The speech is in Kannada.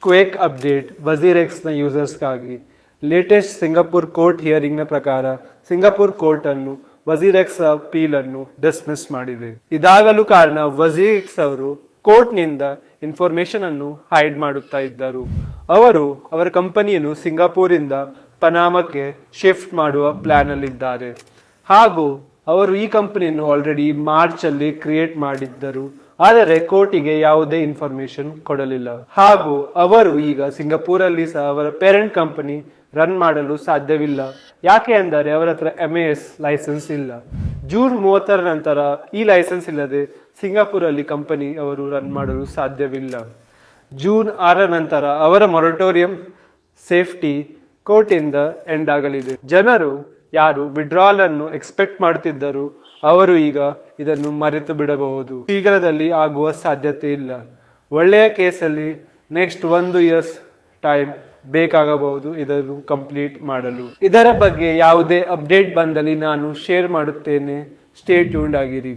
ಕ್ವೇಕ್ ಅಪ್ಡೇಟ್ ವಜೀರೆಕ್ಸ್ನ ಯೂಸರ್ಸ್ಗಾಗಿ ಲೇಟೆಸ್ಟ್ ಸಿಂಗಾಪುರ್ ಕೋರ್ಟ್ ಹಿಯರಿಂಗ್ನ ಪ್ರಕಾರ ಸಿಂಗಾಪುರ್ ಕೋರ್ಟ್ ಅನ್ನು ವಜೀರೆಕ್ಸ್ ಅಪೀಲ್ ಅನ್ನು ಡಿಸ್ಮಿಸ್ ಮಾಡಿದೆ. ಇದಾಗಲು ಕಾರಣ ವಜೀರೆಕ್ಸ್ ಅವರು ಕೋರ್ಟ್ನಿಂದ ಇನ್ಫಾರ್ಮೇಶನ್ ಅನ್ನು ಹೈಡ್ ಮಾಡುತ್ತಾ ಇದ್ದರು. ಅವರು ಅವರ ಕಂಪನಿಯನ್ನು ಸಿಂಗಾಪುರಿಂದ ಪನಾಮಕ್ಕೆ ಶಿಫ್ಟ್ ಮಾಡುವ ಪ್ಲಾನ್ ಅಲ್ಲಿದ್ದಾರೆ ಹಾಗೂ ಅವರು ಈ ಕಂಪನಿಯನ್ನು ಆಲ್ರೆಡಿ ಮಾರ್ಚ್ ಅಲ್ಲಿ ಕ್ರಿಯೇಟ್ ಮಾಡಿದ್ದರು. ಆದರೆ ಕೋರ್ಟಿಗೆ ಯಾವುದೇ ಇನ್ಫಾರ್ಮೇಶನ್ ಕೊಡಲಿಲ್ಲ ಹಾಗೂ ಅವರು ಈಗ ಸಿಂಗಾಪುರಲ್ಲಿ ಸಹ ಅವರ ಪೇರೆಂಟ್ ಕಂಪನಿ ರನ್ ಮಾಡಲು ಸಾಧ್ಯವಿಲ್ಲ. ಯಾಕೆ ಅಂದರೆ ಅವರ ಹತ್ರ MAS ಲೈಸೆನ್ಸ್ ಇಲ್ಲ. ಜೂನ್ 30 ನಂತರ ಈ ಲೈಸೆನ್ಸ್ ಇಲ್ಲದೆ ಸಿಂಗಾಪುರಲ್ಲಿ ಕಂಪನಿ ಅವರು ರನ್ ಮಾಡಲು ಸಾಧ್ಯವಿಲ್ಲ. ಜೂನ್ 6 ನಂತರ ಅವರ ಮೊರಟೋರಿಯಂ ಸೇಫ್ಟಿ ಕೋರ್ಟ್ ಇಂದ ಎಂಡ್ ಆಗಲಿದೆ. ಜನರು ಯಾರು ವಿಡ್ರಾಲ್ ಅನ್ನು ಎಕ್ಸ್ಪೆಕ್ಟ್ ಮಾಡುತ್ತಿದ್ದರು ಅವರು ಈಗ ಇದನ್ನು ಮರೆತು ಬಿಡಬಹುದು. ಶೀಘ್ರದಲ್ಲಿ ಆಗುವ ಸಾಧ್ಯತೆ ಇಲ್ಲ. ಒಳ್ಳೆಯ ಕೇಸಲ್ಲಿ ನೆಕ್ಸ್ಟ್ 1 ಇಯರ್ಸ್ ಟೈಮ್ ಬೇಕಾಗಬಹುದು ಇದನ್ನು ಕಂಪ್ಲೀಟ್ ಮಾಡಲು. ಇದರ ಬಗ್ಗೆ ಯಾವುದೇ ಅಪ್ಡೇಟ್ ಬಂದಲ್ಲಿ ನಾನು ಶೇರ್ ಮಾಡುತ್ತೇನೆ. ಸ್ಟೇ ಟ್ಯೂನ್ಡ್ ಆಗಿರಿ.